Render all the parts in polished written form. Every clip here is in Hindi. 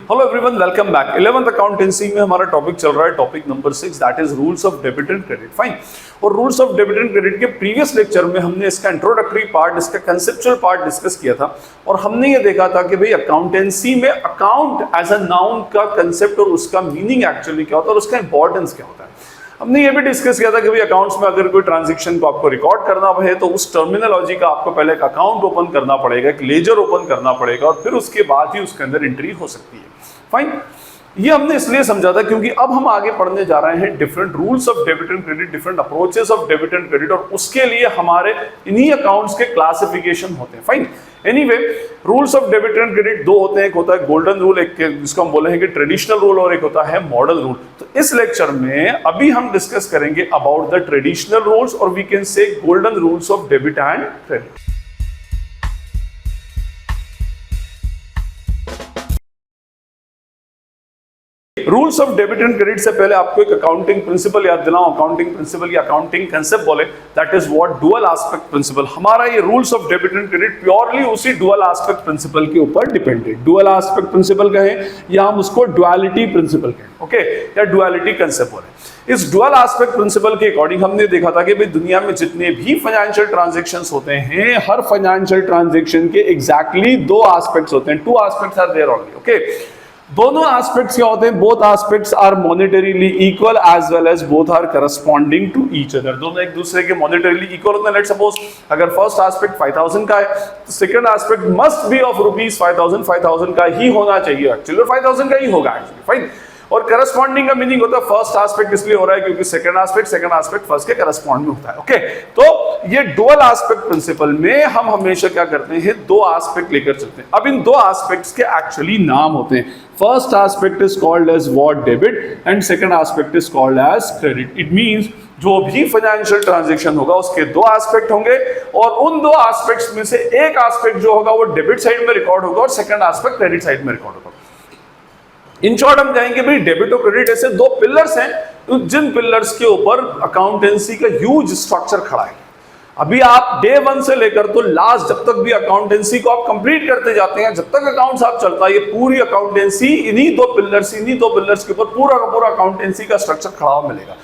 Hello everyone, welcome back. 11th accountancy में हमारा टॉपिक चल रहा है, topic number 6, that is rules of debit and credit. Fine. और rules of debit and credit के प्रीवियस लेक्चर में हमने इसका इंट्रोडक्टरी पार्ट, इसका कंसेप्चुअल पार्ट डिस्कस किया था और हमने ये देखा था कि भाई अकाउंटेंसी में अकाउंट एज अ नाउन का कंसेप्ट और उसका मीनिंग एक्चुअली क्या होता है और उसका इंपॉर्टेंस क्या होता है। हमने ये भी डिस्कस किया था कि भाई अकाउंट्स में अगर कोई ट्रांजैक्शन को आपको रिकॉर्ड करना है तो उस टर्मिनोलॉजी का आपको पहले एक अकाउंट ओपन करना पड़ेगा, एक लेजर ओपन करना पड़ेगा और फिर उसके बाद ही उसके अंदर एंट्री हो सकती है। फाइन। ये हमने इसलिए समझा था क्योंकि अब हम आगे पढ़ने जा रहे हैं different rules of debit and credit, different approaches of debit and credit, और उसके लिए हमारे इन्हीं अकाउंट्स के क्लासिफिकेशन होते हैं। Fine. Anyway, rules of debit and credit दो होते हैं, एक होता है गोल्डन रूल, एक जिसको हम बोले हैं कि ट्रेडिशनल रूल, और एक होता है मॉडल रूल। तो इस लेक्चर में अभी हम डिस्कस करेंगे अबाउट द ट्रेडिशनल रूल्स और we can say golden rules of debit and credit. Rules of debit and credit से पहले आपको एक अकाउंटिंग प्रिंसिपल याद दिलाऊं। अकाउंटिंग प्रिंसिपल या अकाउंटिंग कंसेप्ट बोले, that is what dual aspect principle. हमारा ये rules of debit and credit purely उसी डुअल एस्पेक्ट प्रिंसिपल के ऊपर डिपेंडेड। डुअल एस्पेक्ट प्रिंसिपल कहें या हम उसको डुअलिटी प्रिंसिपल कहें, ओके, या डुअलिटी कंसेप्ट बोले। इस डुअल एस्पेक्ट प्रिंसिपल के अकॉर्डिंग हमने देखा था कि भाई दुनिया में जितने भी फाइनेंशियल ट्रांजैक्शंस होते हैं, हर फाइनेंशियल ट्रांजैक्शन के एग्जैक्टली दो एस्पेक्ट्स होते हैं। Two aspects are there only, okay. दोनों एस्पेक्ट्स क्या होते हैं? Both aspects are monetarily equal as well as both are corresponding to each other. दोनों एक दूसरे के मॉनेटरीली इक्वल होते हैं। लेट्स सपोज अगर फर्स्ट एस्पेक्ट 5000 का है तो second aspect must be of rupees 5000 का ही होना चाहिए एक्चुअली, और 5000 का ही होगा एक्चुअली। फाइन। और करस्पॉन्डिंग का मीनिंग होता है फर्स्ट एस्पेक्ट इसलिए हो रहा है क्योंकि सेकंड एस्पेक्ट फर्स्ट के करस्पॉन्ड में होता है, ओके। तो ये डुअल एस्पेक्ट प्रिंसिपल में हम हमेशा क्या करते हैं, दो एस्पेक्ट लेकर चलते हैं। अब इन दो एस्पेक्ट्स के एक्चुअली नाम होते हैं। First aspect is called as what debit and second aspect is called as credit. It means जो भी फाइनेंशियल ट्रांजैक्शन होगा उसके दो एस्पेक्ट होंगे और उन दो एस्पेक्ट्स में से एक एस्पेक्ट जो होगा वो डेबिट साइड में रिकॉर्ड होगा और सेकंड एस्पेक्ट क्रेडिट साइड में रिकॉर्ड होगा। इन शॉर्ट हम कहेंगे भाई डेबिट और क्रेडिट ऐसे दो पिलर्स हैं जिन पिलर्स के ऊपर अकाउंटेंसी का ह्यूज स्ट्रक्चर खड़ा है। अभी आप डे 1 से लेकर तो लास्ट जब तक भी अकाउंटेंसी को आप कंप्लीट करते जाते हैं, जब तक अकाउंट्स आप चलता है, ये पूरी अकाउंटेंसी इन्हीं दो पिलर्स के ऊपर पूरा का पूरा अकाउंटेंसी का स्ट्रक्चर खड़ा हुआ मिलेगा,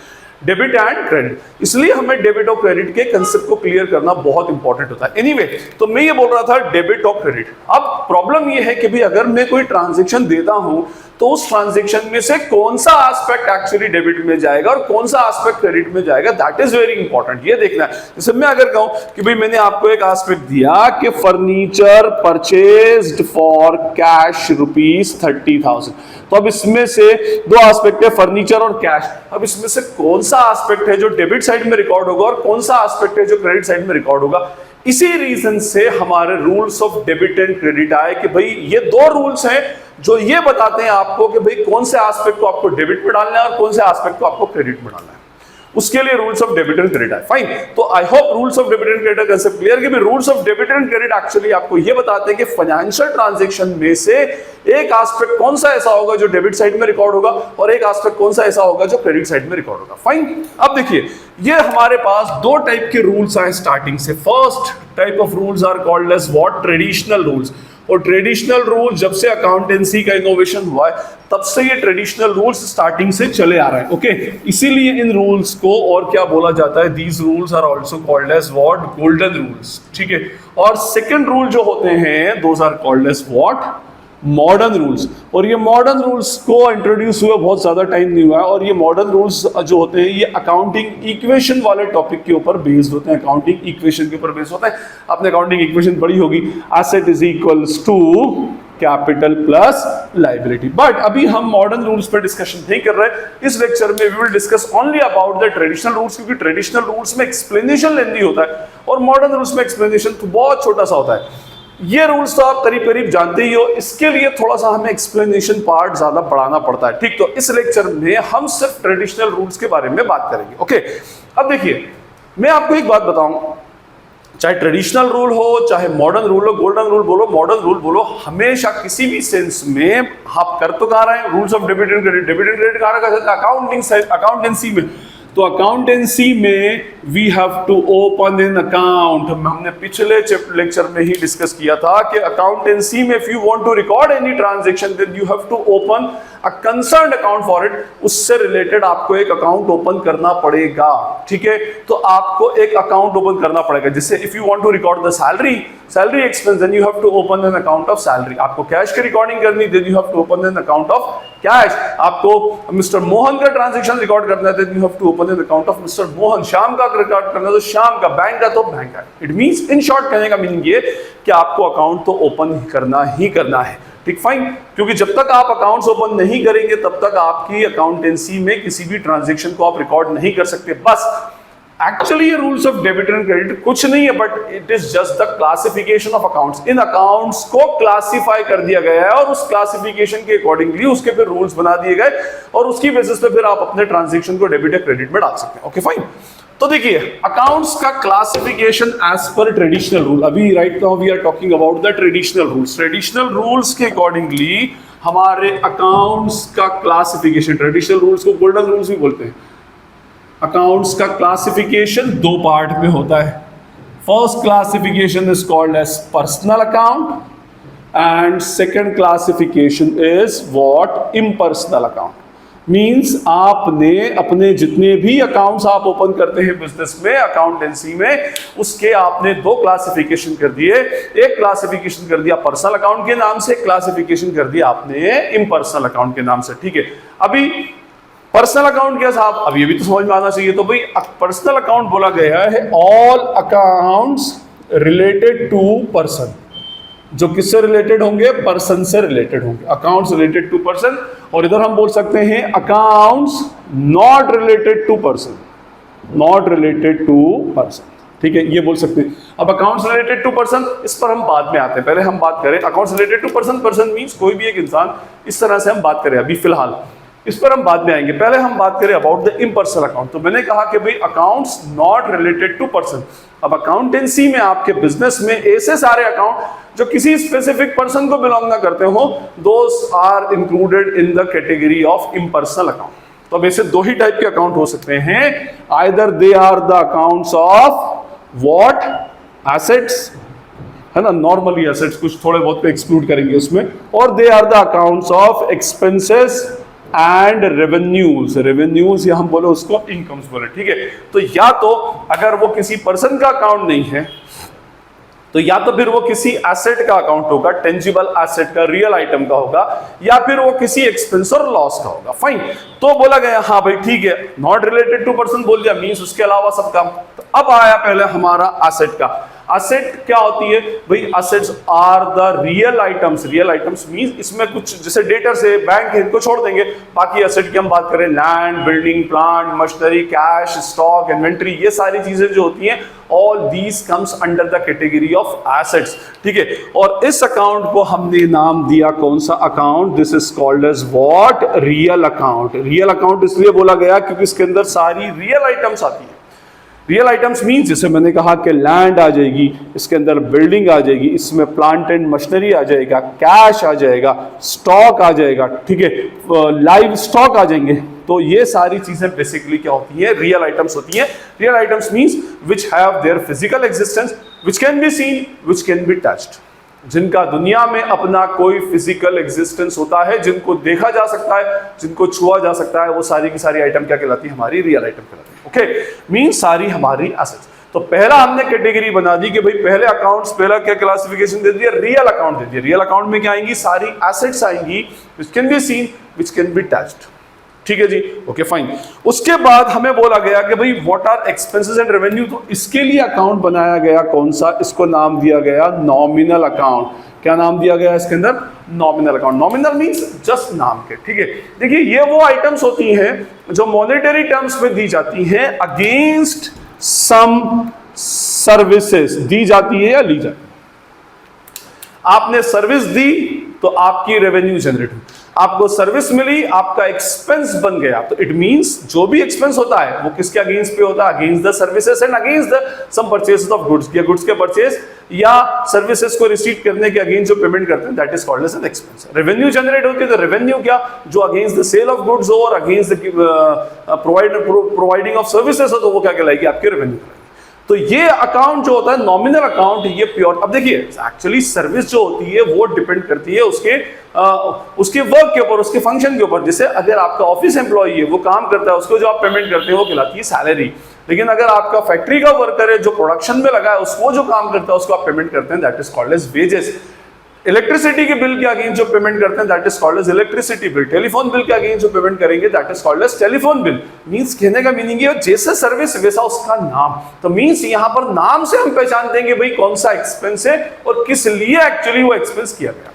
डेबिट एंड क्रेडिट। इसलिए हमें डेबिट और क्रेडिट के कंसेप्ट को क्लियर करना बहुत इंपॉर्टेंट होता है। एनीवे, तो मैं ये बोल रहा था डेबिट और क्रेडिट। अब प्रॉब्लम ये है कि भाई अगर मैं कोई ट्रांजैक्शन देता हूं तो उस ट्रांजैक्शन में से कौन सा एस्पेक्ट एक्चुअली डेबिट में जाएगा और कौन सा एस्पेक्ट क्रेडिट में जाएगा, दैट इज वेरी इंपॉर्टेंट। ये देखना है। जैसे मैं अगर कहूं कि भाई मैंने आपको एक एस्पेक्ट दिया कि फर्नीचर परचेज्ड फॉर कैश ₹30,000, तो अब इसमें से दो एस्पेक्ट है, फर्नीचर और कैश। अब इसमें से कौन सा एस्पेक्ट है जो डेबिट साइड में रिकॉर्ड होगा और कौन सा एस्पेक्ट है जो क्रेडिट साइड में रिकॉर्ड होगा। इसी रीजन से हमारे rules of debit and credit आए कि भाई ये दो रूल्स हैं जो ये बताते हैं आपको कि भाई कौन से एस्पेक्ट को आपको डेबिट में डालना है और कौन से एस्पेक्ट को आपको क्रेडिट में डालना है। उसके लिए rules of debit and credit है। फाइन। तो I hope rules of debit and credit का कंसेप्ट क्लियर कि rules of debit and credit actually आपको ये बताते हैं कि फाइनेंशियल ट्रांजैक्शन में से एक एस्पेक्ट कौन सा ऐसा होगा जो डेबिट साइड में रिकॉर्ड होगा और एक एस्पेक्ट कौन सा ऐसा होगा जो क्रेडिट साइड में रिकॉर्ड होगा। फाइन। अब देखिए, ये हमारे पास दो टाइप के रूल्स आए स्टार्टिंग से। First type of rules are called as what, traditional rules. और ट्रेडिशनल रूल जब से अकाउंटेंसी का इनोवेशन हुआ है तब से ये ट्रेडिशनल रूल्स स्टार्टिंग से चले आ रहे हैं, ओके। इसीलिए इन रूल्स को और क्या बोला जाता है, these rules are also called as what, golden rules, ठीक है। और सेकंड रूल जो होते हैं those are called as what, modern rules. और ये मॉडर्न रूल्स को इंट्रोड्यूस हुए बहुत ज्यादा टाइम नहीं हुआ है और ये मॉडर्न रूल्स जो होते हैं ये अकाउंटिंग इक्वेशन वाले टॉपिक के ऊपर बेस्ड होते हैं, अकाउंटिंग इक्वेशन के ऊपर बेस्ड होता है। आपने अकाउंटिंग इक्वेशन पढ़ी होगी, asset is equals to capital plus liability. But अभी हम मॉडर्न रूल्स पर डिस्कशन नहीं कर रहे। इस लेक्चर में we will discuss only about the traditional rules, क्योंकि ट्रेडिशनल रूल्स में एक्सप्लेनेशन लेंदी होता है और मॉडर्न रूल्स में एक्सप्लेनेशन तो बहुत छोटा सा होता है। ये रूल्स तो आप करीब करीब जानते ही हो, इसके लिए थोड़ा सा हमें एक्सप्लेनेशन पार्ट ज्यादा बढ़ाना पड़ता है, ठीक। तो इस लेक्चर में हम सिर्फ ट्रेडिशनल रूल्स के बारे में बात करेंगे, ओके। अब देखिए, मैं आपको एक बात बताऊं, चाहे ट्रेडिशनल रूल हो, चाहे मॉडर्न रूल हो, गोल्डन रूल बोलो, मॉडर्न रूल बोलो, हमेशा किसी भी सेंस में आप कर तो कहा रहे हैं rules of debit and credit. Debit and credit कहा रखा जाता है अकाउंटिंग अकाउंटेंसी में, तो अकाउंटेंसी में we have to open an account. हमने पिछले लेक्चर में ही डिस्कस किया था कि अकाउंटेंसी में if you want to record any transaction then you have to open a concerned account for it. उससे रिलेटेड आपको एक अकाउंट ओपन करना पड़ेगा, ठीक है। तो आपको एक अकाउंट ओपन करना पड़ेगा, जिससे if you want to record the salary expense then you have to open an account of salary. आपको कैश की रिकॉर्डिंग करनी then you have to open an account of cash. आपको मिस्टर मोहन का ट्रांजैक्शन रिकॉर्ड करना है then you have to open an account of mister Mohan. Shyam का रिकॉर्ड करना है तो श्याम का, बैंक का तो बैंक का। इट मींस इन शॉर्ट कहने का मीनिंग ये कि आपको अकाउंट तो ओपन करना ही करना है, ठीक, फाइन। क्योंकि जब तक आप अकाउंट्स ओपन नहीं करेंगे तब तक आपकी अकाउंटेंसी में किसी भी ट्रांजैक्शन को आप रिकॉर्ड नहीं कर सकते। बस एक्चुअली ये rules of debit and credit कुछ नहीं है, but it is just the classification of accounts. In accounts को क्लासिफाई कर दिया गया है और उस क्लासिफिकेशन के अकॉर्डिंगली उसके फिर रूल्स बना दिए गए और उसकी बेसिस पे फिर आप अपने ट्रांजैक्शन को डेबिट या क्रेडिट में डाल सकते हैं। Okay fine. तो देखिए अकाउंट्स का classification as per traditional rule. अभी right now we are talking about the traditional rules. Traditional rules के अकॉर्डिंगली हमारे अकाउंट्स का क्लासिफिकेशन, ट्रेडिशनल रूल्स को गोल्डन रूल्स भी बोलते हैं। अकाउंट्स का क्लासिफिकेशन दो पार्ट में होता है। First classification is called as personal account and second classification is what, impersonal account. Means आपने अपने जितने भी अकाउंट्स आप ओपन करते हैं बिजनेस में, अकाउंटेंसी में, उसके आपने दो क्लासिफिकेशन कर दिए। एक क्लासिफिकेशन कर दिया पर्सनल अकाउंट के नाम से, एक क्लासिफिकेशन कर दिया आपने इम्पर्सनल अकाउंट के नाम से, ठीक है। अभी पर्सनल अकाउंट क्या साहब, अब ये भी तो समझ में आना चाहिए। तो भाई पर्सनल अकाउंट बोला गया है all accounts related to person, जो किससे रिलेटेड होंगे, पर्सन से रिलेटेड होंगे। अकाउंट्स रिलेटेड टू पर्सन, और इधर हम बोल सकते हैं accounts not related to person, not related to person, ठीक है, ये बोल सकते हैं। अब अकाउंट्स रिलेटेड टू पर्सन, इस पर हम बाद में आते हैं। पहले हम बात करें accounts related to person. Person means कोई भी एक इंसान, इस तरह से हम बात करें अभी फिलहाल, इस पर हम बाद में आएंगे। पहले हम बात करें अबाउट द इम्पर्सनल अकाउंट। तो मैंने कहा कि भाई accounts not related to person. अब अकाउंटेंसी में आपके बिजनेस में ऐसे सारे अकाउंट जो किसी स्पेसिफिक पर्सन को बिलोंग ना करते हो, those are included in the category of impersonal account. तो अब ऐसे दो ही टाइप के अकाउंट हो सकते हैं, either they are the accounts of what, assets, है ना, नॉर्मली एसेट्स, कुछ थोड़े बहुत पे एक्सक्लूड करेंगे उसमें, और they are the accounts of expenses and revenues. Revenues या हम बोले उसको इनकम्स बोले, ठीक है। तो या तो अगर वो किसी पर्सन का अकाउंट नहीं है तो या तो फिर वो किसी एसेट का अकाउंट होगा, टेंजिबल एसेट का, रियल आइटम का होगा, या फिर वो किसी एक्सपेंस और लॉस का होगा, फाइन। तो बोला गया हाँ भाई ठीक है, नॉट रिलेटेड टू पर्सन बोल दिया, मींस उसके अलावा सब काम। तो अब आया पहले हमारा एसेट का। एसेट क्या होती है भाई, assets are the real items. Real items means इसमें कुछ जैसे डेटर्स है, बैंक है, इनको छोड़ देंगे, बाकी एसेट की हम बात करें, land, building, plant, machinery, cash, stock, inventory, ये सारी चीजें जो होती हैं, all these comes under the category of assets, ठीक है। और इस अकाउंट को हमने नाम दिया कौन सा account, this is called as what, real account. Real account इसलिए बोला गया क्योंकि इसके अंदर सारी रियल आइटम्स आती है। रियल आइटम्स मीन्स जैसे मैंने कहा कि लैंड आ जाएगी, इसके अंदर बिल्डिंग आ जाएगी, इसमें प्लांट एंड मशीनरी आ जाएगा, कैश आ जाएगा, स्टॉक आ जाएगा, ठीक है, लाइव स्टॉक आ जाएंगे। तो ये सारी चीजें बेसिकली क्या होती हैं, रियल आइटम्स होती हैं। Real items means which have their physical existence, which can be seen, which can be touched, जिनका दुनिया में अपना कोई फिजिकल एग्जिस्टेंस होता है, जिनको देखा जा सकता है, जिनको छुआ जा सकता है, वो सारी की सारी आइटम क्या कहलाती है, हमारी रियल आइटम कहलाती है। ओके, मींस सारी हमारी एसेट्स। तो पहला हमने कैटेगरी बना दी कि भाई पहले अकाउंट्स, पहला क्या क्लासिफिकेशन दे दिया, रियल अकाउंट दे दिया। रियल अकाउंट में क्या आएंगी, सारी एसेट्स आएंगी, which can be seen, which can be touched, ठीक है जी, ओके फाइन। उसके बाद हमें बोला गया कि भाई what are expenses and revenue. तो इसके लिए अकाउंट बनाया गया कौन सा, इसको नाम दिया गया नॉमिनल अकाउंट। क्या नाम दिया गया इसके अंदर, nominal account. Nominal means just नाम के, ठीक है। देखिए ये वो आइटम्स होती हैं जो मॉनेटरी टर्म्स में दी जाती हैं अगेंस्ट सम सर्विसेज, दी जाती है या ली जाती है। आपने सर्विस दी तो आपकी रेवेन्यू जनरेट हुई। आपको सर्विस मिली, आपका एक्सपेंस बन गया, तो इट मींस जो भी एक्सपेंस होता है वो किसके अगेंस्ट पे होता है? Against the services and against the some purchases of goods, या गुड्स के परचेज या सर्विसेज को रिसीव करने के अगेंस्ट जो पेमेंट करते हैं, that is called as an expense. Revenue generate होती है तो रेवेन्यू क्या, जो against the sale of goods हो और against the providing of services हो, तो वो क्या कहलाएगी? आपकी रेवेन्यू। तो ये अकाउंट जो होता है नॉमिनल अकाउंट, ये प्योर, अब देखिए एक्चुअली सर्विस जो होती है वो डिपेंड करती है उसके वर्क के ऊपर, उसके फंक्शन के ऊपर। जैसे अगर आपका ऑफिस एम्प्लॉय है, वो काम करता है, उसको जो आप पेमेंट करते हैं वो कहलाती है सैलरी। लेकिन अगर आपका फैक्ट्री का वर्कर है जो प्रोडक्शन में लगा है, उसको जो काम करता है उसको आप पेमेंट करते हैं, that is called as wages. Electricity के बिल के अगेंस्ट जो पेमेंट करते हैं, that is called as electricity bill. Telephone bill के अगेंस्ट जो पेमेंट करेंगे, that is called as telephone bill. Means कहने का मीनिंग है जैसे सर्विस वैसा उसका नाम। तो मींस यहां पर नाम से हम पहचान देंगे भाई कौन सा एक्सपेंस है और किस लिए एक्चुअली वो एक्सपेंस किया गया।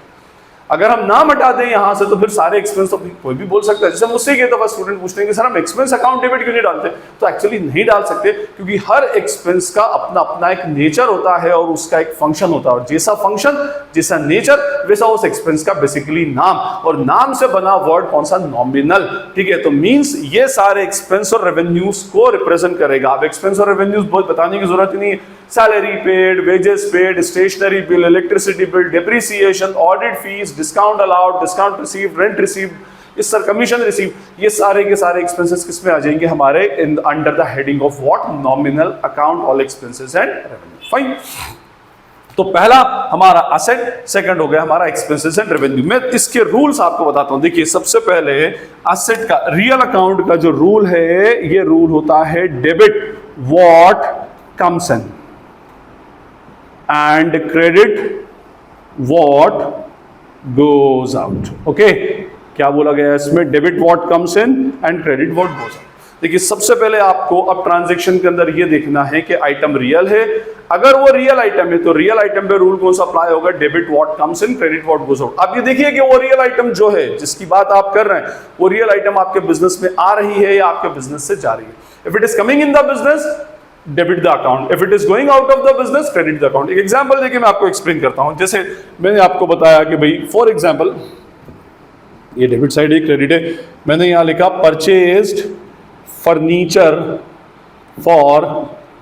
अगर हम नाम हटा दें यहां से तो फिर सारे एक्सपेंस तो कोई भी बोल सकता है। जैसे मुझसे कई दफा स्टूडेंट पूछते हैं कि सर हम एक्सपेंस अकाउंट डेबिट क्यों नहीं डालते, तो एक्चुअली नहीं डाल सकते क्योंकि हर एक्सपेंस का अपना अपना एक नेचर होता है और उसका एक फंक्शन होता है, और जैसा फंक्शन जैसा नेचर वैसा उस एक्सपेंस का बेसिकली नाम, और नाम से बना वर्ड कौन सा? नॉमिनल। ठीक है, तो मींस ये सारे एक्सपेंस और रेवेन्यूज को रिप्रेजेंट करेगा। अब एक्सपेंस और रेवेन्यूज बहुत बताने की जरूरत ही नहीं है। Salary paid, wages paid, stationery bill, electricity bill, depreciation, audit fees, discount allowed, discount receive, rent receive, इस सर कमीशन रिसीव, ये सारे के सारे एक्सपेंसेस किस में आ जाएंगे? हमारे under the heading of what? Nominal account, all expenses and revenue. Fine. तो पहला हमारा असेट, सेकंड हो गया हमारा एक्सपेंसेस एंड रेवेन्यू। मैं इसके रूल्स आपको बताता हूं। देखिए सबसे पहले असेट का, रियल अकाउंट का जो रूल है, ये रूल होता है debit what comes in and credit what goes out। Okay, क्या बोला गया इसमें? Debit what comes in and credit what goes out। देखिए सबसे पहले आपको अब ट्रांजैक्शन के अंदर ये देखना है कि आइटम रियल है। अगर वो रियल आइटम है तो रियल आइटम पे रूल कौन सा अप्लाई होगा? Debit what comes in, credit what goes out. अब ये देखिए कि वो रियल आइटम जो है जिसकी बात आप कर रहे हैं, वो रियल आइटम आपके बिजनेस में आ रही है या आपके बिजनेस से जा रही है। If it is coming in the business, debit the account. If it is going out of the business, credit the account. एक एग्जांपल देखिए मैं आपको एक्सप्लेन करता हूं। जैसे मैंने आपको बताया कि भाई फॉर एग्जांपल ये डेबिट साइड है, क्रेडिट है। मैंने यहां लिखा परचेज्ड फर्नीचर फॉर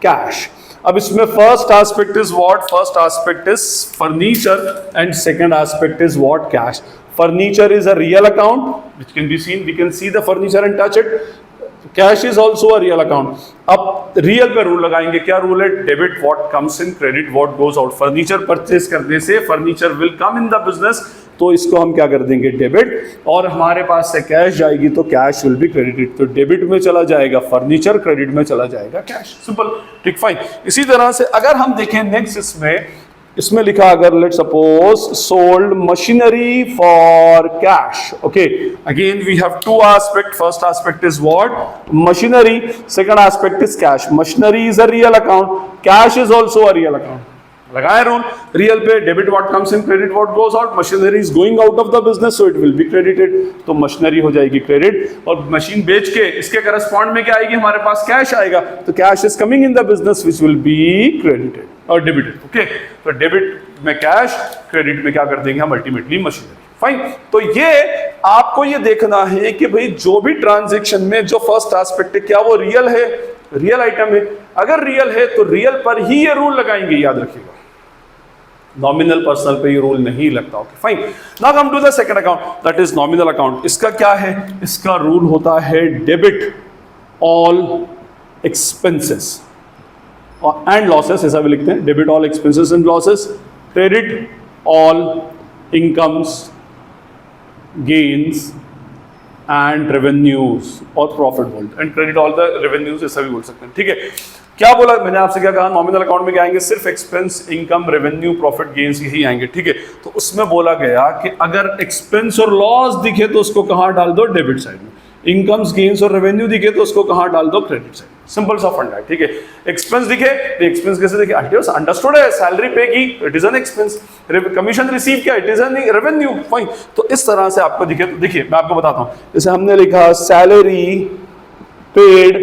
कैश। अब इसमें first aspect is what? First aspect is furniture and second aspect is what? Cash. Furniture is a real account which can be seen, we can see the furniture and touch it। Cash is also a real account. अब रियल पे रूल लगाएंगे। क्या रूल है? Debit what comes in, credit what goes out. Furniture purchase करने से furniture will come in the business, तो इसको हम क्या कर देंगे? डेबिट। और हमारे पास से कैश जाएगी तो कैश विल बी क्रेडिटेड। तो डेबिट में चला जाएगा फर्नीचर, क्रेडिट में चला जाएगा कैश। सिंपल, ठीक, फाइन। इसी तरह से अगर हम देखें नेक्स्ट, इसमें लिखा अगर let suppose sold machinery for cash. Okay, again we have two aspect. First aspect is what? Machinery. Second aspect is cash. Machinery is a real account, cash is also a real account. लगाए रूल रियल पे, debit what comes in, credit what goes out. Machinery is going out of the business so it will be credited, तो मशीनरी हो जाएगी क्रेडिट। और मशीन बेच के इसके करस्पॉन्ड में क्या आएगी? हमारे पास कैश आएगा, तो cash is coming in the business which will be credited और डेबिटेड। ओके, तो डेबिट में कैश, क्रेडिट में क्या कर देंगे हम? Ultimately machinery. फाइन। तो ये आपको ये देखना है कि भाई जो भी ट्रांजैक्शन में जो फर्स्ट एस्पेक्ट है, क्या वो रियल है? रियल आइटम है। अगर रियल है तो रियल पर ही ये रूल लगाएंगे, याद रखिएगा। नॉमिनल पर्सनल पे ये रूल नहीं लगता। Okay, fine. Now come to the second account, that is nominal account. इसका क्या है? इसका रूल होता है debit all expenses and losses, ऐसा भी लिखते हैं, debit all expenses and losses, credit all incomes, gains and revenues और प्रॉफिट बोलते हैं, and credit all the revenues, ऐसा भी बोल सकते हैं। ठीक है, क्या बोला मैंने आपसे? क्या कहा? नॉमिनल अकाउंट में क्या आएंगे? सिर्फ expense, income, revenue, profit, gains यही आएंगे। ठीक है, तो उसमें बोला गया कि अगर एक्सपेंस और लॉस दिखे तो उसको कहां डाल दो? डेबिट साइड में। इनकम्स, गेन्स और रेवेन्यू दिखे तो उसको कहां डाल दो? Credit side. सिंपल सा फंडा है। ठीक है, एक्सपेंस दिखे तो एक्सपेंस कैसे दिखे? अंडरस्टूड है, सैलरी पे की, it is an expense. Commission receive किया, it is an revenue. Fine. तो इस तरह से आपको दिखे, तो देखिए मैं आपको बताता हूं। जैसे हमने लिखा salary paid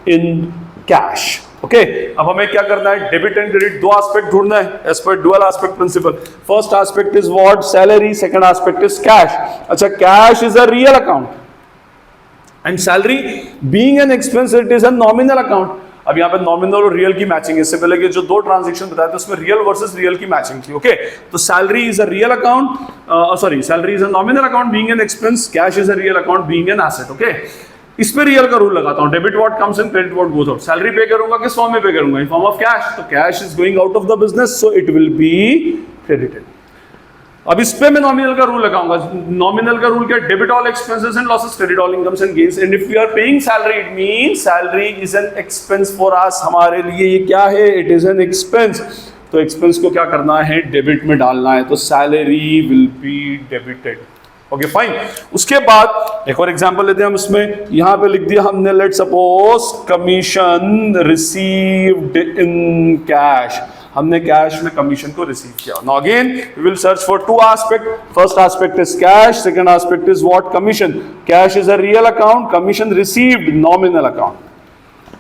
in cash, okay अब हमें क्या करना है, डेबिट एंड क्रेडिट दो एस्पेक्ट ढूंढना है as per dual aspect principle. First aspect is what, salary, second aspect is cash. अच्छा, cash is a real account and salary being an expense it is a nominal account. अब यहाँ पे नॉमिनल और रियल की मैचिंग है, इससे पहले के जो दो ट्रांजैक्शन बताए थे उसमें रियल वर्सेस रियल की मैचिंग थी। ओके तो salary is a real account, sorry salary is a nominal account being an expense, cash is a real account being an asset. Okay इस पे रियल का रूल लगाता हूं, debit what comes in, credit what goes out. Salary पे करूंगा किस फॉर्म में पे करूंगा, इन फॉर्म ऑफ कैश, तो cash is going out of the business so it will be credited. अब इस पे मैं नॉमिनल का रूल लगाऊंगा। नॉमिनल का रूल क्या है, debit all expenses and losses, credit all incomes and gains. And if we are paying salary it means salary is an expense for us, हमारे लिए ये क्या है, इट इज एन एक्सपेंस। तो एक्सपेंस को क्या करना है, डेबिट में डालना है, तो salary will be debited. Okay fine. उसके बाद एक और एग्जांपल लेते हैं हम इसमें, यहां पे लिख दिया हमने, let suppose commission received in cash, हमने कैश में कमीशन को रिसीव किया। Now again we will search for two aspect, first aspect is cash, second aspect is what, commission. Cash is a real account, commission received nominal account.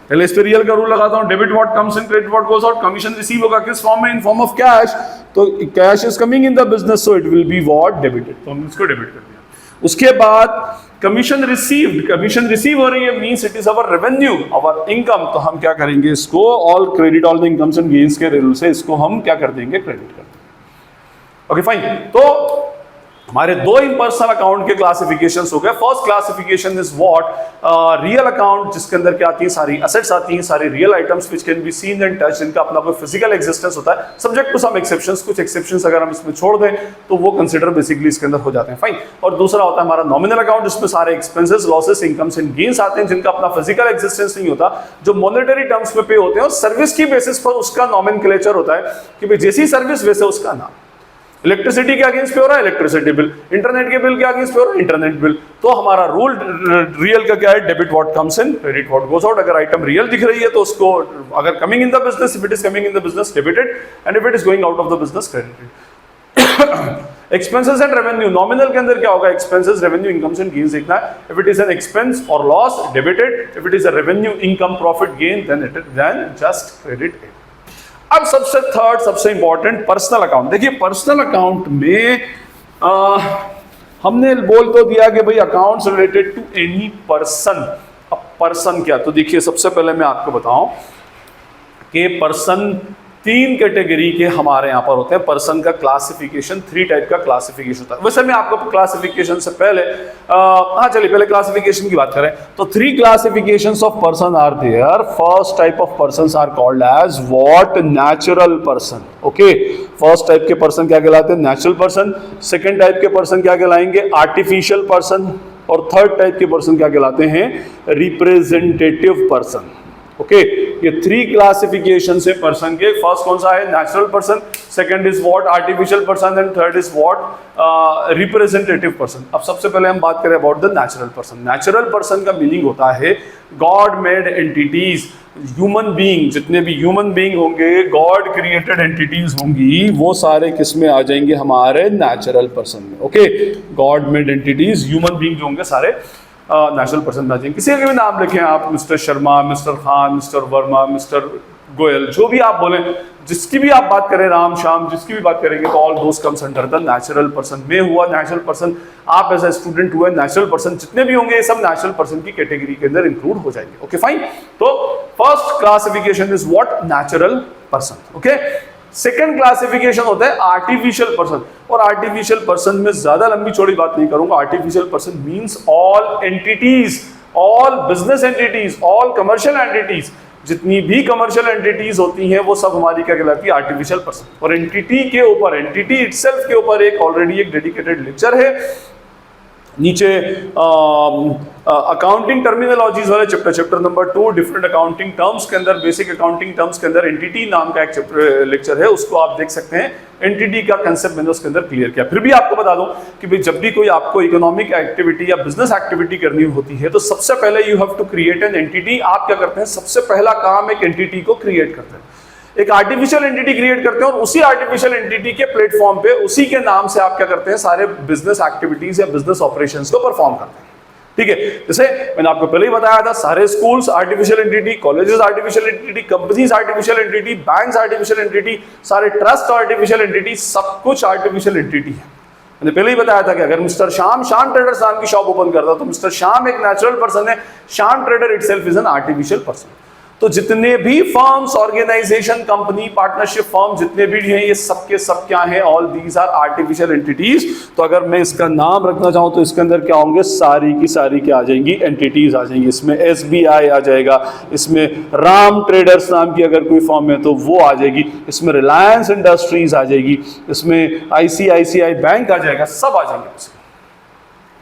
पहले इस पे रियल का रूल लगाता हूं, debit what comes in, credit what goes out. Commission receive होगा किस फॉर्म में, इन फॉर्म ऑफ कैश, तो cash is coming in the business so it will be what, debited, तो हमने इसको डेबिट कर दिया। उसके बाद कमीशन रिसीव्ड, कमीशन रिसीव हो रही है means it is our revenue, our income, तो हम क्या करेंगे इसको, all credit all the incomes and gains के रूल से इसको हम क्या कर देंगे, क्रेडिट कर देंगे। Okay fine. तो हमारे दो इम्पर्सनल अकाउंट के क्लासिफिकेशंस हो गए। First classification is what, real account, जिसके अंदर क्या आती है, सारी एसेट्स आती हैं, सारी real items which can be seen and touch, जिनका अपना कोई फिजिकल एग्जिस्टेंस होता है, सब्जेक्ट टू सम एक्सेप्शंस। कुछ एक्सेप्शंस अगर हम इसमें छोड़ दें तो वो कंसीडर बेसिकली इसके अंदर हो जाते हैं। फाइन। और दूसरा होता है हमारा नॉमिनल अकाउंट, जिसमें सारे expenses, losses, incomes and gains आते हैं, जिनका अपना फिजिकल एग्जिस्टेंस नहीं होता, जो मॉनेटरी टर्म्स में पे होते हैं और सर्विस की बेसिस पर उसका नॉमेनक्लेचर होता है कि भाई जैसी सर्विस वैसे उसका नाम। इलेक्ट्रिसिटी के अगेंस्ट पे हो रहा है इलेक्ट्रिसिटी बिल, इंटरनेट के बिल के अगेंस्ट पे हो रहा है इंटरनेट बिल। तो हमारा रूल रियल का क्या है, debit what comes in, credit what goes out. अगर आइटम रियल दिख रही है तो उसको, अगर coming in the business, if it is coming in the business, debited, and if it is going out of the business, credited. Expenses and revenue, nominal के अंदर क्या होगा, expenses, revenue, incomes and gains देखना है। If it is an expense और loss, debited. If it is a revenue, income, profit, gain, then just credited. अब सबसे थर्ड, सबसे इंपॉर्टेंट, पर्सनल अकाउंट। देखिए पर्सनल अकाउंट में हमने बोल तो दिया कि भाई accounts related to any person. अब पर्सन क्या, तो देखिए सबसे पहले मैं आपको बताऊं कि पर्सन तीन कैटेगरी के हमारे यहाँ पर होते हैं। पर्सन का क्लासिफिकेशन, थ्री टाइप का क्लासिफिकेशन होता है। वैसे मैं आपको क्लासिफिकेशन से पहले चलिए पहले क्लासिफिकेशन की बात करें तो three classifications of person are there. First type of persons are called as what, natural person. Okay, first type के पर्सन क्या कहलाते हैं, नेचुरल पर्सन। सेकेंड टाइप के पर्सन क्या कहलाएंगे, आर्टिफिशियल पर्सन। और थर्ड टाइप के पर्सन क्या कहलाते हैं, रिप्रेजेंटेटिव पर्सन। ओके, ये थ्री क्लासिफिकेशन है पर्सन के। फर्स्ट कौन सा है, natural person, second is what, artificial person, and third is what, representative person. अब सबसे पहले हम बात करें about the natural person. Natural person का मीनिंग होता है God made entities, human being, जितने भी ह्यूमन बीइंग होंगे, गॉड क्रिएटेड एंटिटीज होंगी, वो सारे किस में आ जाएंगे, हमारे नेचुरल पर्सन में। Okay, God made entities, human being जो होंगे सारे नेचुरल पर्सन में आ जाएंगे। किसी का भी नाम लिखें आप, mister Sharma, mister Khan, mister Verma, mister Goyal, जो भी आप बोलें, जिसकी भी आप बात करें, राम श्याम, जिसकी भी बात करेंगे, तो all those comes under the natural person. में हुआ नेचुरल पर्सन, आप एज ए स्टूडेंट हुए नेचुरल पर्सन, जितने भी होंगे ये सब नेचुरल पर्सन की कैटेगरी के अंदर इंक्लूड हो जाएंगे। Okay fine. तो first classification is what, natural person. Okay, second classification होता है आर्टिफिशियल पर्सन। और आर्टिफिशियल पर्सन में ज्यादा लंबी चौड़ी बात नहीं करूंगा। Artificial person means all entities, all business entities, all commercial entities, जितनी भी कमर्शियल एंटिटीज होती हैं वो सब हमारी क्या कहलाती है, आर्टिफिशियल पर्सन। और एंटिटी के ऊपर, एंटिटी इटसेल्फ के ऊपर एक ऑलरेडी एक डेडिकेटेड लेक्चर है नीचे, अकाउंटिंग टर्मिनोलॉजीज वाले chapter number 2, different accounting terms के अंदर, बेसिक अकाउंटिंग टर्म्स के अंदर एंटिटी नाम का एक चैप्टर लेक्चर है, उसको आप देख सकते हैं। एंटिटी का कंसेप्ट मैंने उसके अंदर क्लियर किया। फिर भी आपको बता दूं कि भाई जब भी कोई आपको इकोनॉमिक एक्टिविटी या बिजनेस एक्टिविटी करनी होती है तो सबसे पहले you have to create an entity. आप क्या करते हैं, सबसे पहला काम एक एंटिटी को क्रिएट करते हैं, एक आर्टिफिशियल एंटिटी क्रिएट करते हैं, और उसी आर्टिफिशियल एंटिटी के प्लेटफॉर्म पे, उसी के नाम से आप क्या करते हैं, सारे बिजनेस एक्टिविटीज या बिजनेस ऑपरेशंस को परफॉर्म करते हैं। ठीक है। जैसे मैंने आपको पहले ही बताया था, सारे schools artificial entity, colleges artificial entity, companies artificial entity, banks artificial entity, सारे ट्रस्ट आर्टिफिशियल एंटिटी, सब कुछ आर्टिफिशियल एंटिटी है। मैंने पहले ही बताया था कि अगर मिस्टर श्याम ट्रेडर्स नाम की शॉप ओपन करता तो मिस्टर श्याम एक नेचुरल पर्सन है, Shyam trader itself is an artificial person. तो जितने भी firms, organisation, company, partnership firm जितने भी हैं, ये सब के सब क्या हैं? All these are artificial entities. तो अगर मैं इसका नाम रखना चाहूं तो इसके अंदर क्या होंगे? सारी की सारी क्या आ जाएंगी? एंटिटीज आ जाएंगी। इसमें SBI आ जाएगा, इसमें राम ट्रेडर्स नाम की अगर कोई फर्म है तो वो आ जाएगी, इसमें रिलायंस इंडस्ट्रीज आ जाएगी, इसमें ICICI बैंक आ जाएगा, सब आ जाएंगे।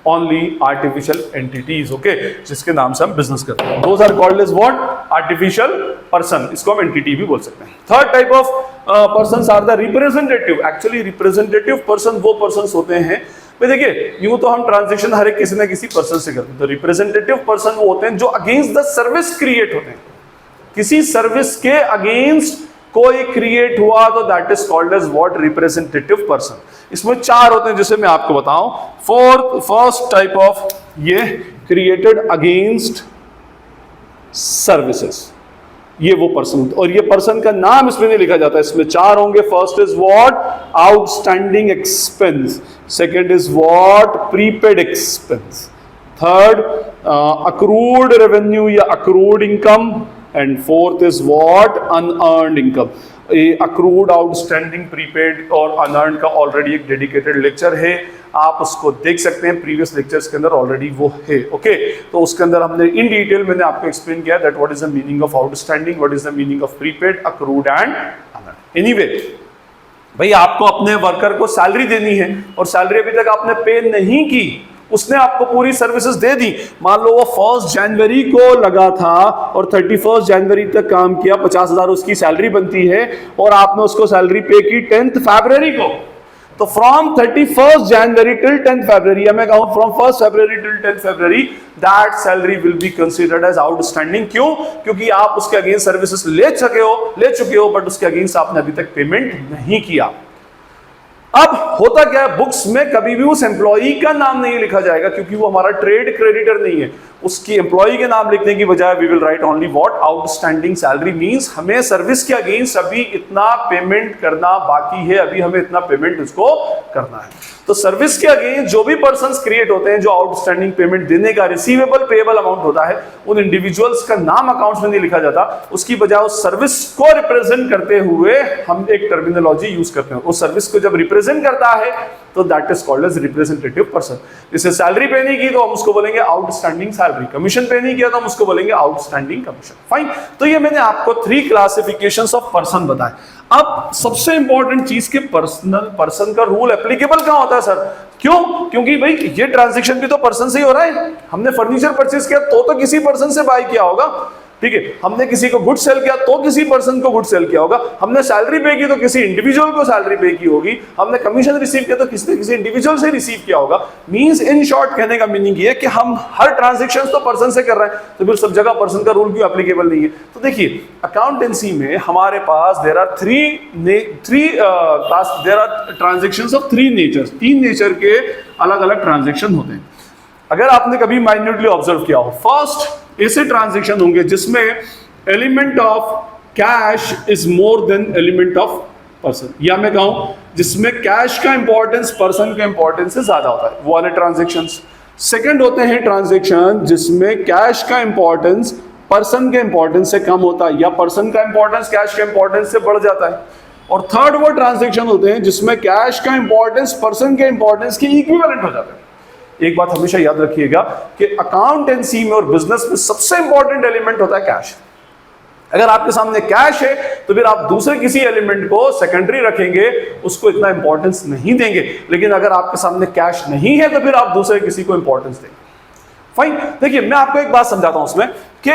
Only artificial entities, okay, जिसके नाम से हम बिजनेस करते हैं। Those are called as what? Artificial person. इसको हम entity भी बोल सकते हैं। Third type of persons are the representative. Actually, representative person वो persons होते हैं, भाई देखिए, यूं तो हम ट्रांजेक्शन हर एक किसी ना किसी पर्सन से करते हैं, तो रिप्रेजेंटेटिव पर्सन वो होते हैं जो अगेंस्ट द सर्विस क्रिएट होते हैं। किसी सर्विस के अगेंस्ट कोई क्रिएट हुआ तो that is called as what? Representative person. इसमें 4 होते हैं, जैसे मैं आपको बताऊं। फर्स्ट टाइप ऑफ ये क्रिएटेड अगेंस्ट सर्विसेज, ये वो पर्सन, और ये पर्सन का नाम इसमें नहीं लिखा जाता। इसमें 4 होंगे। First is what? Outstanding expense. Second is what? Prepaid expense. Third accrued revenue या accrued income, and fourth is what? Unearned income. Accrued, outstanding, prepaid और अनअर्न्ड का ऑलरेडी एक डेडिकेटेड लेक्चर है, आप उसको देख सकते हैं, प्रीवियस लेक्चर्स के अंदर ऑलरेडी वो है, ओके। तो उसके अंदर हमने इन डिटेल मैंने आपको एक्सप्लेन किया that what is the meaning of outstanding, what is the meaning of prepaid, accrued and unearned. Anyway, भाई आपको अपने वर्कर को सैलरी देनी है और सैलरी अभी तक आपने पे नहीं की, उसने आपको पूरी सर्विसेज दे दी। मान लो वो 1 जनवरी को लगा था और 31 जनवरी तक काम किया, 50,000 उसकी सैलरी बनती है और आपने उसको सैलरी पे की 10 फरवरी को। तो फ्रॉम 31 जनवरी टिल 10 फरवरी, या मैं कहूं from 1 February till 10 February, that salary will be considered as outstanding. क्यों? क्योंकि आप उसके अगेंस्ट सर्विसेज ले चुके हो बट उसके अगेंस्ट आपने अभी तक पेमेंट नहीं किया। अब होता क्या है, बुक्स में कभी भी उस एम्प्लॉई का नाम नहीं लिखा जाएगा क्योंकि वो हमारा ट्रेड क्रेडिटर नहीं है। उसकी एम्प्लॉई के नाम लिखने की बजाय we will write only what? Outstanding salary. Means हमें सर्विस के अगेंस्ट अभी इतना पेमेंट करना बाकी है, अभी हमें इतना पेमेंट उसको करना है। तो सर्विस के अगेंस्ट जो भी पर्संस क्रिएट होते हैं, जो आउटस्टैंडिंग पेमेंट देने का रिसीवेबल पेएबल अमाउंट होता है, उन इंडिविजुअल्स का नाम अकाउंट्स में नहीं लिखा जाता, उसकी बजाय उस सर्विस को रिप्रेजेंट करते हुए हम एक टर्मिनोलॉजी यूज करते हैं। उस सर्विस को जब रिप्रेजेंट करता है तो that is called as representative person. जैसे सैलरी पे नहीं की तो हम उसको बोलेंगे आउटस्टैंडिंग सैलरी, कमीशन पे नहीं किया तो हम उसको बोलेंगे आउटस्टैंडिंग कमीशन। फाइन। तो ये मैंने आपको 3 क्लासिफिकेशंस ऑफ पर्सन बताए। अब सबसे इंपॉर्टेंट चीज के पर्सन का रूल एप्लीकेबल कहां होता है सर? क्यों? क्योंकि भाई ये ट्रांजैक्शन भी तो पर्सन से ही हो रहा है। हमने फर्नीचर परचेज किया तो किसी पर्सन से बाय किया होगा, ठीक है। हमने किसी को गुड सेल किया तो किसी पर्सन को गुड सेल किया होगा। हमने सैलरी पे की तो किसी इंडिविजुअल को सैलरी पे की होगी। हमने कमीशन रिसीव किया तो किसी इंडिविजुअल से रिसीव किया होगा। मींस इन शॉर्ट कहने का मीनिंग ये है कि हम हर ट्रांजैक्शन तो पर्सन से कर रहे हैं, तो फिर सब जगह पर्सन का रूल क्यों एप्लीकेबल नहीं है? तो देखिए, अकाउंटेंसी में हमारे पास there are transactions of 3 natures. 3 nature के अलग अलग ट्रांजैक्शन होते हैं। अगर आपने कभी माइन्यूटली ऑब्जर्व किया हो, फर्स्ट ऐसे ट्रांजैक्शन होंगे जिसमें element of cash is more then element of person, या मैं कहूं जिसमें कैश का इंपॉर्टेंस पर्सन के इंपॉर्टेंस से ज्यादा होता है, वो वाले ट्रांजैक्शंस। सेकंड होते हैं ट्रांजैक्शन जिसमें कैश का इंपॉर्टेंस पर्सन के इंपॉर्टेंस से कम होता है, या पर्सन का इंपॉर्टेंस कैश के इंपॉर्टेंस से बढ़ जाता है। और थर्ड वो ट्रांजैक्शन होते हैं जिसमें कैश का इंपॉर्टेंस पर्सन के इंपॉर्टेंस के इक्विवेलेंट हो जाता है। एक बात हमेशा याद रखिएगा कि अकाउंटेंसी में और बिजनेस में सबसे इंपॉर्टेंट एलिमेंट होता है कैश। अगर आपके सामने कैश है तो फिर आप दूसरे किसी एलिमेंट को सेकेंडरी रखेंगे, उसको इतना इंपॉर्टेंस नहीं देंगे। लेकिन अगर आपके सामने कैश नहीं है तो फिर आप दूसरे किसी को इंपॉर्टेंस देंगे। फाइन। देखिए, मैं आपको एक बात समझाता हूं उसमें कि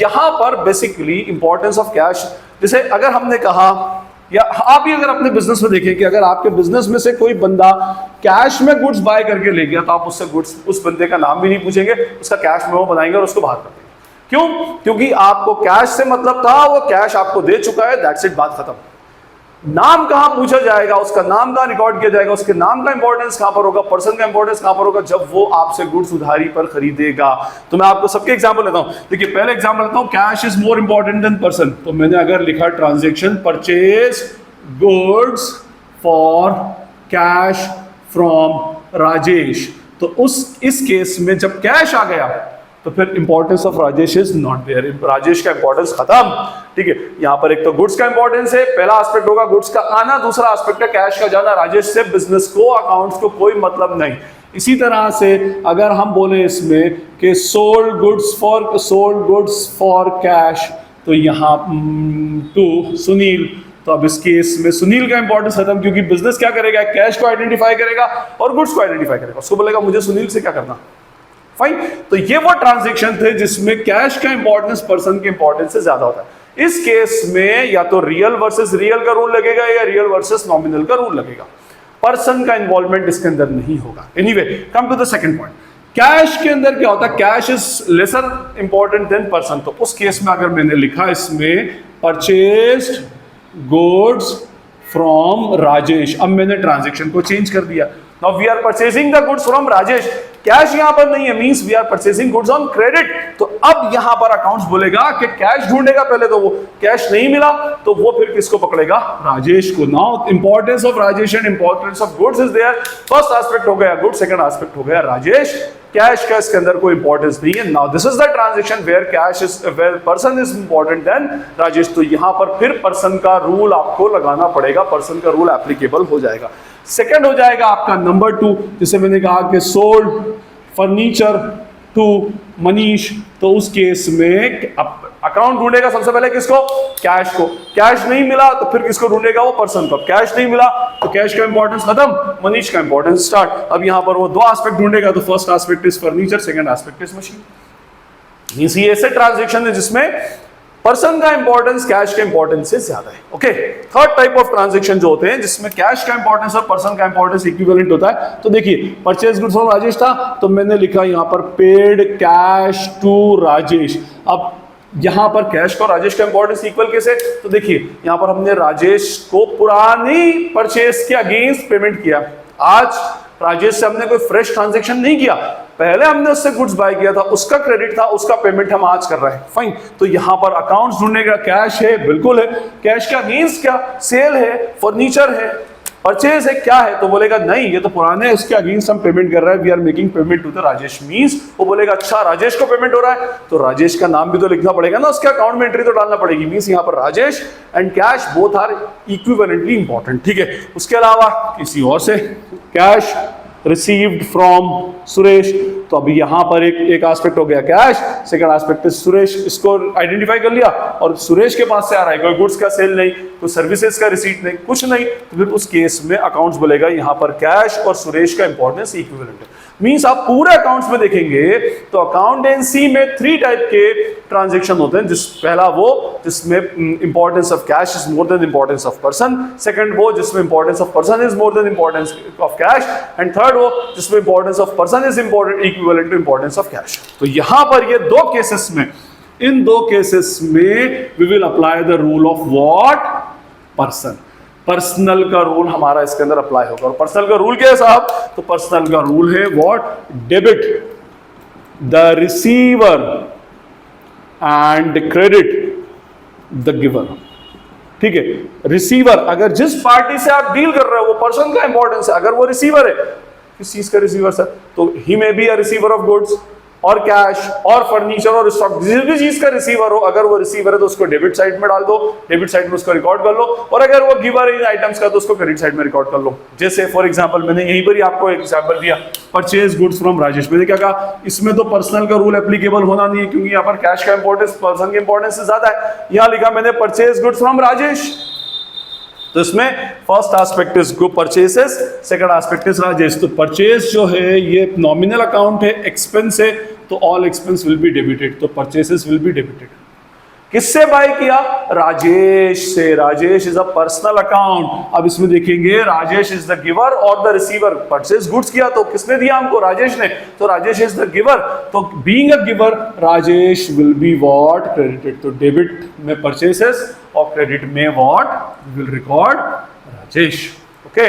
यहां पर बेसिकली इंपॉर्टेंस ऑफ कैश, जैसे अगर हमने कहा, या आप ही अगर अपने बिजनेस में देखें कि अगर आपके बिजनेस में से कोई बंदा कैश में गुड्स बाय करके ले गया तो आप उससे गुड्स, उस बंदे का नाम भी नहीं पूछेंगे, उसका कैश मेमो बनाएंगे और उसको बाहर कर देंगे। क्यों? क्योंकि आपको कैश से मतलब था, वो कैश आपको दे चुका है, दैट्स इट, बात खत्म। नाम कहां पूछा जाएगा, उसका नाम कहां रिकॉर्ड किया जाएगा, उसके नाम का इंपॉर्टेंस कहां पर होगा, पर्सन का इंपॉर्टेंस कहां पर होगा, जब वो आपसे गुड्स उधारी पर खरीदेगा। तो मैं आपको सबके एग्जांपल लेता हूं। देखिए पहले एग्जांपल लेता हूं, cash is more important than person. तो मैंने अगर लिखा transaction purchase goods for cash from Rajesh, तो इस केस में जब कैश आ गया तो फिर importance of Rajesh is not there, Rajesh का इंपॉर्टेंस खत्म। ठीक है, यहां पर एक तो गुड्स का इंपॉर्टेंस है, पहला एस्पेक्ट होगा गुड्स का आना, दूसरा एस्पेक्ट है कैश का जाना। राजेश से बिजनेस को, अकाउंट्स को कोई मतलब नहीं। इसी तरह से अगर हम बोले इसमें कि सोल्ड गुड्स फॉर कैश, तो यहां टू सुनील, तो अब इस केस में सुनील का इंपॉर्टेंस खत्म, क्योंकि बिजनेस क्या करेगा, कैश को आइडेंटिफाई करेगा और गुड्स को आइडेंटिफाई करेगा। उसको बोलेगा मुझे सुनील से क्या करना, फाइन। तो ये वो ट्रांजैक्शन थे जिसमें कैश का इंपॉर्टेंस पर्सन के इंपॉर्टेंस से ज्यादा होता है। इस केस में या तो रियल वर्सेस रियल का रूल लगेगा या रियल वर्सेस नॉमिनल का रूल लगेगा, पर्सन का इन्वॉल्वमेंट इसके अंदर नहीं होगा। Anyway, come to the second point. Cash के अंदर क्या होता है, cash is lesser important than person. तो उस केस में अगर मैंने लिखा इसमें परचेज्ड गुड्स फ्रॉम राजेश, अब मैंने ट्रांजैक्शन को चेंज कर दिया। Now we are purchasing the goods from Rajesh, cash यहां पर नहीं है, means we are purchasing goods on credit. तो अब यहां पर अकाउंट्स बोलेगा कि कैश ढूंढेगा पहले, तो वो कैश नहीं मिला तो वो फिर किसको पकड़ेगा, राजेश को। Now importance of Rajesh and importance of goods is there. First aspect हो गया गुड्स, सेकंड एस्पेक्ट हो गया राजेश। कैश का इसके अंदर कोई इंपॉर्टेंस नहीं है। Now this is the transaction where cash is, where person is important than Rajesh. तो यहां पर फिर पर्सन का रूल आपको लगाना पड़ेगा, पर्सन का रूल एप्लीकेबल हो जाएगा। सेकंड हो जाएगा आपका नंबर 2, जिसे मैंने कहा कि सोल्ड फर्नीचर टू मनीष। तो उस केस में अकाउंट ढूंढेगा सबसे पहले किसको, कैश को। कैश नहीं मिला तो फिर किसको ढूंढेगा, वो पर्सन को। कैश नहीं मिला तो कैश का इंपॉर्टेंस खत्म, मनीष का इंपॉर्टेंस स्टार्ट। अब यहां पर वो दो एस्पेक्ट ढूंढेगा, तो first aspect is furniture, second aspect is machine. ये ऐसे ट्रांजैक्शन है जिसमें पर्सन का इंपॉर्टेंस कैश के इंपॉर्टेंस से ज्यादा है। Okay, third type of transaction जो होते हैं जिसमें कैश का इंपॉर्टेंस और पर्सन का इंपॉर्टेंस इक्विवेलेंट होता है। तो देखिए परचेज गुड्स फ्रॉम राजेश था, तो मैंने लिखा यहां पर पेड कैश टू राजेश। अब यहां पर कैश को राजेश का इंपॉर्टेंस इक्वल कैसे, तो देखिए यहां पर हमने राजेश को पुरानी परचेज के अगेंस्ट पेमेंट किया। आज राजेश से हमने कोई फ्रेश ट्रांजैक्शन नहीं किया, पहले हमने उससे गुड्स बाय किया था, उसका क्रेडिट था, उसका पेमेंट हम आज कर रहे हैं। फाइन, तो यहां पर अकाउंट्स ढूंढने का कैश है, बिल्कुल है। कैश का मींस क्या, सेल है, फर्नीचर है, परचेज है, क्या है, तो बोलेगा नहीं ये तो पुराने, उसके अगेंस्ट हम पेमेंट कर रहे हैं, we are making payment to the Rajesh. Means वो बोलेगा अच्छा राजेश को पेमेंट हो रहा है, तो राजेश का नाम भी तो लिखना पड़ेगा ना, उसके अकाउंट में एंट्री तो डालना पड़ेगी। मींस यहां पर Rajesh and cash both are equivalently important. ठीक है, उसके अलावा किसी और से कैश रिसीव्ड फ्रॉम सुरेश, तो अभी यहां पर एक एस्पेक्ट हो गया cash, second aspect is Suresh. इसको आइडेंटिफाई कर लिया और सुरेश के पास से आ रहा है, कोई गुड्स का सेल नहीं, कोई सर्विसेज का रिसीट नहीं, कुछ नहीं, तो फिर उस केस में अकाउंट्स बोलेगा यहां पर कैश और सुरेश का इंपॉर्टेंस इक्विवेलेंट है। मींस आप पूरे अकाउंट्स में देखेंगे तो अकाउंटेंसी में 3 टाइप के ट्रांजैक्शन होते हैं। पहला वो जिसमें importance of cash is more than importance of person, second वो जिसमें importance of person is more than importance of cash, and third वो जिसमें importance of person is important equivalent to importance of cash. तो यहां पर ये दो केसेस में, इन दो केसेस में we will apply the rule of what, person. Personal का रूल हमारा इसके अंदर अप्लाई होगा। और पर्सनल का रूल क्या है साहब, तो पर्सनल का रूल है what, debit the receiver and credit the giver. ठीक है, रिसीवर, अगर जिस पार्टी से आप डील कर रहे हो वो पर्सन का इंपॉर्टेंस है। अगर वो रिसीवर है, किस चीज का रिसीवर सर, तो he may be a receiver of goods और कैश और फर्नीचर और स्टॉक, जिस भी चीज का रिसीवर हो, अगर वो रिसीवर है तो उसको डेबिट साइड में डाल दो, डेबिट साइड में उसको रिकॉर्ड कर लो, और अगर वो गिवर है इन आइटम्स का तो उसको क्रेडिट साइड में रिकॉर्ड कर लो। जैसे फॉर एग्जांपल मैंने यहीं पर ही आपको एग्जांपल दिया, परचेज गुड्स फ्रॉम राजेश। मैंने क्या कहा, इसमें तो पर्सनल का रूल एप्लीकेबल होना नहीं है, क्योंकि यहाँ पर कैश का इंपॉर्टेंस पर्सन के इंपॉर्टेंस से ज्यादा है। यहाँ लिखा मैंने परचेज गुड्स फ्रॉम राजेश, तो इसमें first aspect is good purchases, second aspect is Rajesh. तो परचेज जो है ये नॉमिनल अकाउंट है, एक्सपेंस है, तो all expense will be debited, तो परचेसेस विल बी डेबिटेड। किससे बाय किया? राजेश से। Rajesh is a personal account. अब इसमें देखेंगे राजेश इज द गिवर और द रिसीवर। परचेज गुड्स किया तो किसने दिया हमको? राजेश ने। तो राजेश इज द गिवर, तो being a giver Rajesh will be what? Credited. तो डेबिट में परचेसेस और क्रेडिट में what will record? Rajesh. Okay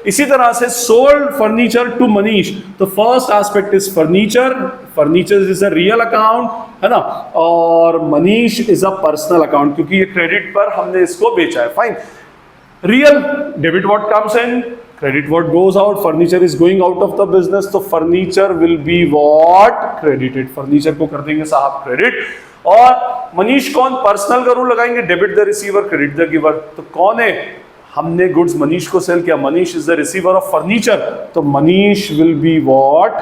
इसी तरह से सोल्ड फर्नीचर टू मनीष, तो first aspect is furniture. Furniture is a real account, है ना, और Manish is a personal account क्योंकि ये क्रेडिट पर हमने इसको बेचा है। फाइन। Real debit what comes in, credit what goes out. Furniture is going out of the business, तो furniture will be what? Credited. Furniture को कर देंगे साहब क्रेडिट। और मनीष कौन? पर्सनल का रूल लगाएंगे, debit the receiver credit the giver. तो कौन है? हमने गुड्स मनीष को सेल किया, Manish is the receiver of furniture, तो Manish will be what?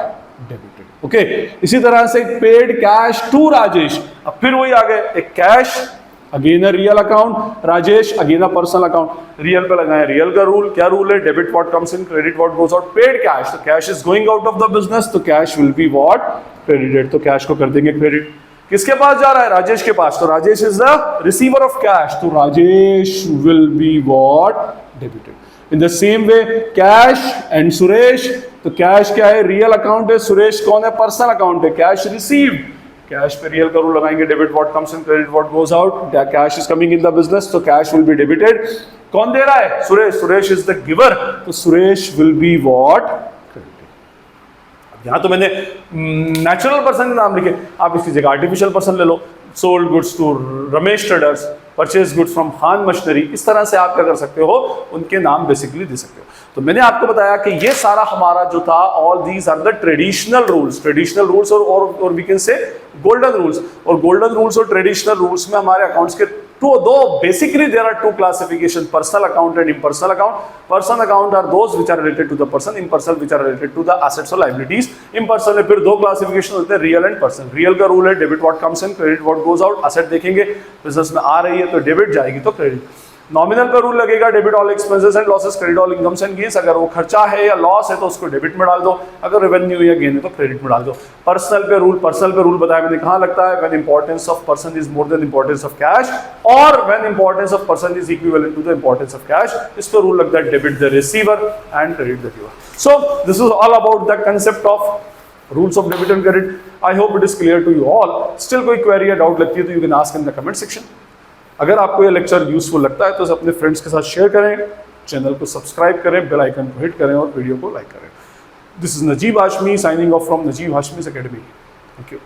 Debited. Okay इसी तरह से पेड कैश टू राजेश। अब फिर वही आ गए, एक cash again a real account, Rajesh again a personal account. Real पे लगाए रियल का रूल। क्या रूल है? Debit what comes in, credit what goes out. Paid cash, तो cash is going out of the business, तो cash will be what? Credited. तो कैश को कर देंगे क्रेडिट। किसके पास जा रहा है? राजेश के पास, तो Rajesh is the receiver of cash, तो Rajesh will be what? Debited. In the same way cash and Suresh, तो कैश क्या है? रियल अकाउंट है, सुरेश कौन है? पर्सनल अकाउंट है। कैश रिसीव्ड, कैश पे रियल का रूल लगाएंगे, debit what comes in credit what goes out. Cash is coming in the business, तो कैश विल बी डेबिटेड। कौन दे रहा है? Suresh. Suresh is the giver, तो सुरेश विल बी व्हाट? यहां तो मैंने नेचुरल पर्सन नाम लिखे, आप इसकी जगह आर्टिफिशियल पर्सन ले लो। Sold goods to Ramesh traders, purchase goods from Khan machinery, इस तरह से आप क्या कर सकते हो? उनके नाम बेसिकली दे सकते हो। तो मैंने आपको बताया कि ये सारा हमारा जो था, all these are the traditional rules और we can say golden rules. और गोल्डन रूल्स और ट्रेडिशनल रूल्स में हमारे अकाउंट्स के दो basically there are two classification, personal account and impersonal account. Personal account are those which are related to the person, impersonal which are related to the assets और लायबिलिटीज। इम्पर्सनल में फिर दो क्लासिफिकेशन होते हैं, रियल एंड पर्सन। रियल का रूल है debit what comes in, credit what goes out. Asset देखेंगे बिजनेस में आ रही है तो डेबिट, जाएगी तो क्रेडिट। नॉमिनल का रूल लगेगा, debit all expenses and losses, credit all incomes and gains. अगर वो खर्चा है या लॉस है तो उसको डेबिट में डाल दो, अगर रेवेन्यू या गेन है तो क्रेडिट में डाल दो। पर्सनल पे रूल बताया मैंने, कहाँ लगता है? When importance of person is more than importance of cash, और when importance of person is equivalent to the importance of cash. इस पर रूल लगता है debit the receiver and credit the giver. So this is all about the concept of rules of debit and credit. I hope it is clear to you all. Still कोई क्वेरी या डाउट लगती है तो you can ask in the comment section. अगर आपको ये लेक्चर यूजफुल लगता है तो इसे अपने फ्रेंड्स के साथ शेयर करें, चैनल को सब्सक्राइब करें, बेल आइकन को हिट करें और वीडियो को लाइक करें। This is Najeeb Hashmi signing off from Najeeb Hashmi's academy. Thank you.